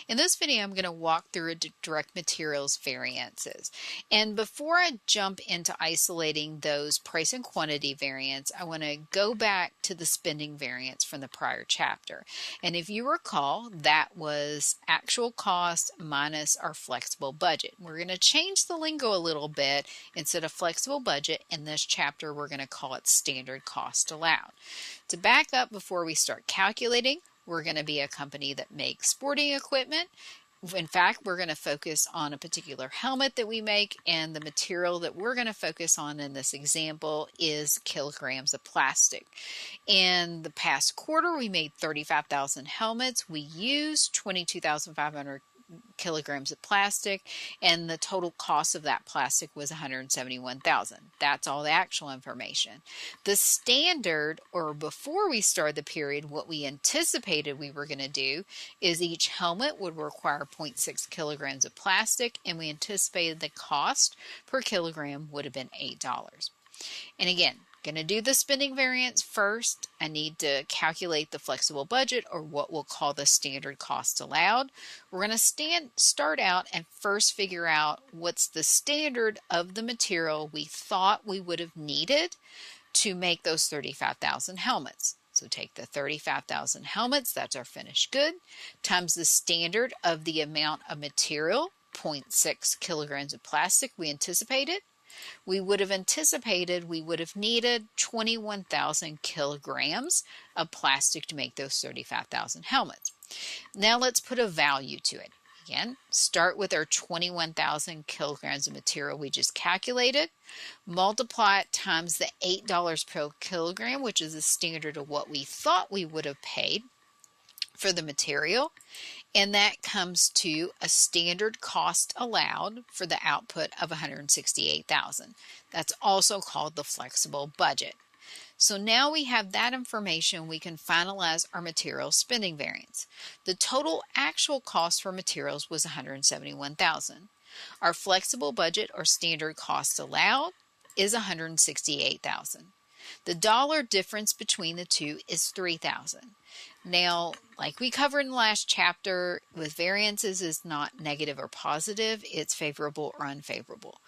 In this video, I'm going to walk through direct materials variances. And before I jump into isolating those price and quantity variance, I want to go back to the spending variance from the prior chapter. And if you recall, that was actual cost minus our flexible budget. We're going to change the lingo a little bit. Instead of flexible budget, in this chapter, we're going to call it standard cost allowed. To back up before we start calculating, we're going to be a company that makes sporting equipment. In fact, we're going to focus on a particular helmet that we make, and the material that we're going to focus on in this example is kilograms of plastic. In the past quarter, we made 35,000 helmets. We used 22,500 kilograms of plastic, and the total cost of that plastic was $171,000. That's all the actual information. The standard, or before we started the period, what we anticipated we were going to do is each helmet would require 0.6 kilograms of plastic, and we anticipated the cost per kilogram would have been $8. And again, going to do the spending variance first. I need to calculate the flexible budget, or what we'll call the standard cost allowed. We're going to start out and first figure out what's the standard of the material we thought we would have needed to make those 35,000 helmets. So take the 35,000 helmets, that's our finished good, times the standard of the amount of material, 0.6 kilograms of plastic we anticipated. We would have anticipated we would have needed 21,000 kilograms of plastic to make those 35,000 helmets. Now let's put a value to it. Again, start with our 21,000 kilograms of material we just calculated, multiply it times the $8 per kilogram, which is the standard of what we thought we would have paid for the material, and that comes to a standard cost allowed for the output of $168,000. That's also called the flexible budget. So now we have that information, we can finalize our material spending variance. The total actual cost for materials was $171,000. Our flexible budget, or standard cost allowed, is $168,000. The dollar difference between the two is $3,000. Now, like we covered in the last chapter, with variances is not negative or positive, it's favorable or unfavorable.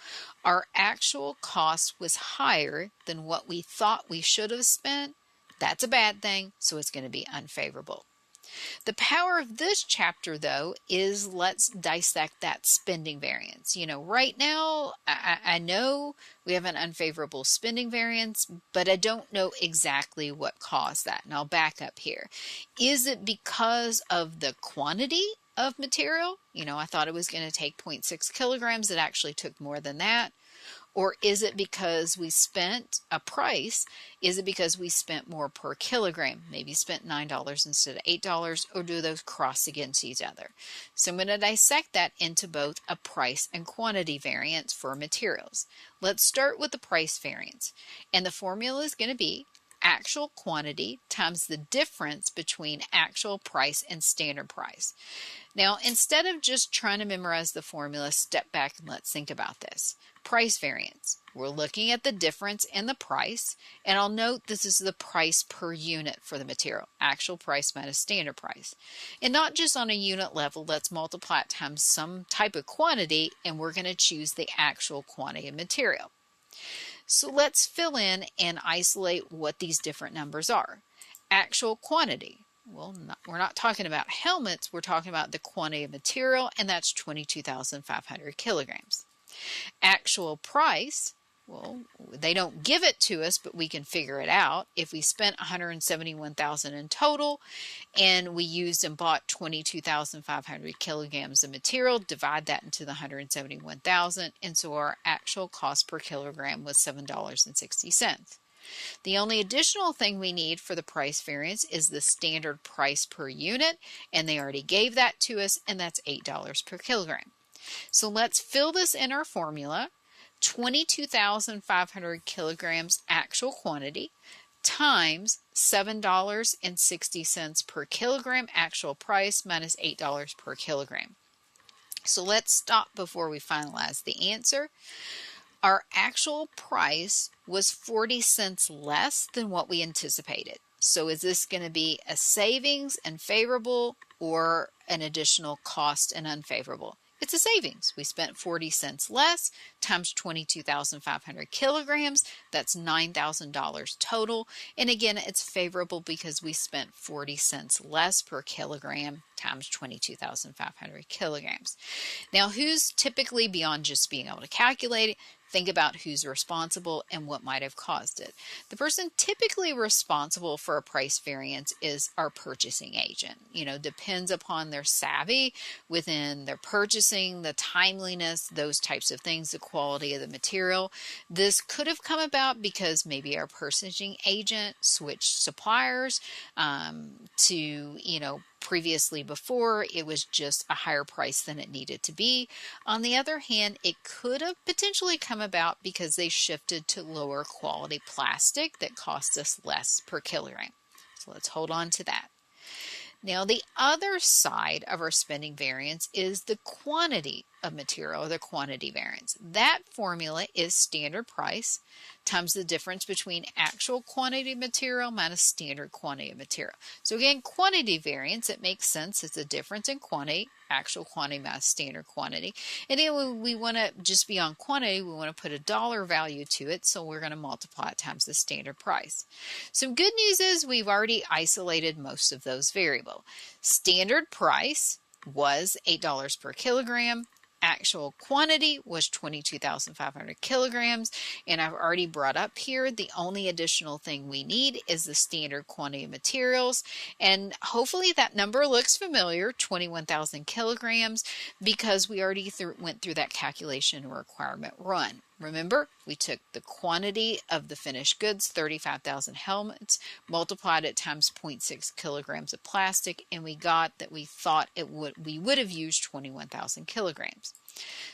Our actual cost was higher than what we thought we should have spent. That's a bad thing, so it's going to be unfavorable. The power of this chapter, though, is let's dissect that spending variance. You know, right now, I know we have an unfavorable spending variance, but I don't know exactly what caused that. And I'll back up here. Is it because of the quantity of material? You know, I thought it was going to take 0.6 kilograms. It actually took more than that. Or is it because we spent a price? Is it because we spent more per kilogram? Maybe spent $9 instead of $8, or do those cross against each other? So I'm going to dissect that into both a price and quantity variance for materials. Let's start with the price variance. And the formula is going to be actual quantity times the difference between actual price and standard price. Now, instead of just trying to memorize the formula, step back and let's think about this. Price variance. We're looking at the difference in the price, and I'll note this is the price per unit for the material, actual price minus standard price. And not just on a unit level, let's multiply it times some type of quantity, and we're going to choose the actual quantity of material. So let's fill in and isolate what these different numbers are. Actual quantity. Well, we're not talking about helmets, we're talking about the quantity of material, and that's 22,500 kilograms. Actual price, well, they don't give it to us, but we can figure it out. If we spent $171,000 in total, and we used and bought 22,500 kilograms of material, divide that into the $171,000, and so our actual cost per kilogram was $7.60. The only additional thing we need for the price variance is the standard price per unit, and they already gave that to us, and that's $8 per kilogram. So let's fill this in our formula. 22,500 kilograms actual quantity times $7.60 per kilogram actual price minus $8 per kilogram. So let's stop before we finalize the answer. Our actual price was 40 cents less than what we anticipated. So is this going to be a savings and favorable, or an additional cost and unfavorable. It's a savings. We spent 40 cents less times 22,500 kilograms. That's $9,000 total. And again, it's favorable because we spent 40 cents less per kilogram times 22,500 kilograms. Now, who's typically, beyond just being able to calculate it, think about who's responsible and what might have caused it. The person typically responsible for a price variance is our purchasing agent. Depends upon their savvy within their purchasing, the timeliness, those types of things, the quality of the material. This could have come about because maybe our purchasing agent switched suppliers to, previously before it was just a higher price than it needed to be. On the other hand, it could have potentially come about because they shifted to lower quality plastic that cost us less per kilogram. So let's hold on to that. Now, the other side of our spending variance is the quantity of material, or the quantity variance. That formula is standard price times the difference between actual quantity of material minus standard quantity of material. So again, quantity variance, it makes sense. It's a difference in quantity, actual quantity minus standard quantity. And then we want to just be on quantity, we want to put a dollar value to it, so we're going to multiply it times the standard price. Some good news is we've already isolated most of those variables. Standard price was $8 per kilogram. Actual quantity was 22,500 kilograms, and I've already brought up here the only additional thing we need is the standard quantity of materials, and hopefully that number looks familiar, 21,000 kilograms, because we already went through that calculation requirement run. Remember, we took the quantity of the finished goods, 35,000 helmets, multiplied it times 0.6 kilograms of plastic, and we got that we thought we would have used 21,000 kilograms.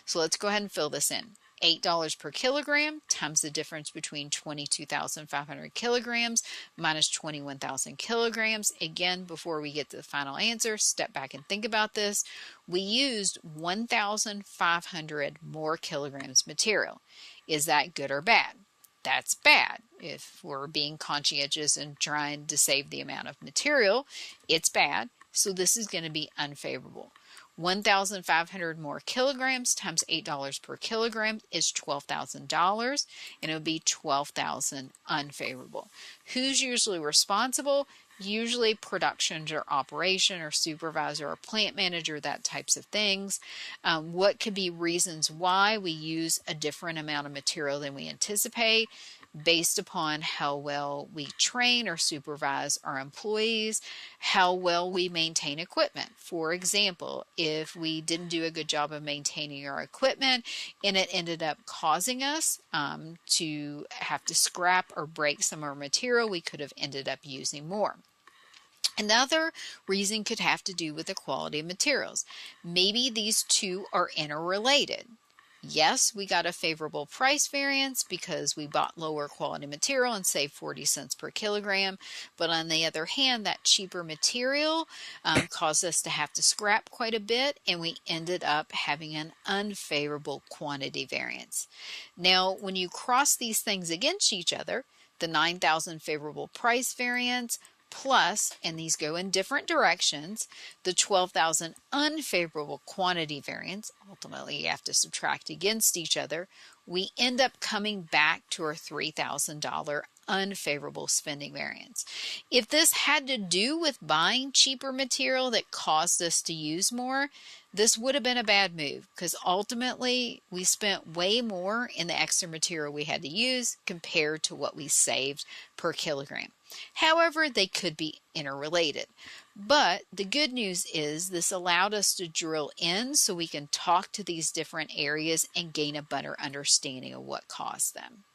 So let's go ahead and fill this in. $8 per kilogram times the difference between 22,500 kilograms minus 21,000 kilograms. Again, before we get to the final answer, step back and think about this. We used 1,500 more kilograms material. Is that good or bad? That's bad. If we're being conscientious and trying to save the amount of material, it's bad. So this is going to be unfavorable. 1,500 more kilograms times $8 per kilogram is $12,000, and it would be 12,000 unfavorable. Who's usually responsible? Usually production or operation or supervisor or plant manager, that types of things. What could be reasons why we use a different amount of material than we anticipate? Based upon how well we train or supervise our employees, how well we maintain equipment. For example, if we didn't do a good job of maintaining our equipment and it ended up causing us to have to scrap or break some of our material, we could have ended up using more. Another reason could have to do with the quality of materials. Maybe these two are interrelated. Yes, we got a favorable price variance because we bought lower quality material and saved 40 cents per kilogram. But on the other hand, that cheaper material caused us to have to scrap quite a bit, and we ended up having an unfavorable quantity variance. Now, when you cross these things against each other, the 9,000 favorable price variance plus, and these go in different directions, the 12,000 unfavorable quantity variance, ultimately you have to subtract against each other, we end up coming back to our $3,000 unfavorable spending variance. If this had to do with buying cheaper material that caused us to use more, this would have been a bad move because ultimately we spent way more in the extra material we had to use compared to what we saved per kilogram. However, they could be interrelated. But the good news is this allowed us to drill in so we can talk to these different areas and gain a better understanding of what caused them.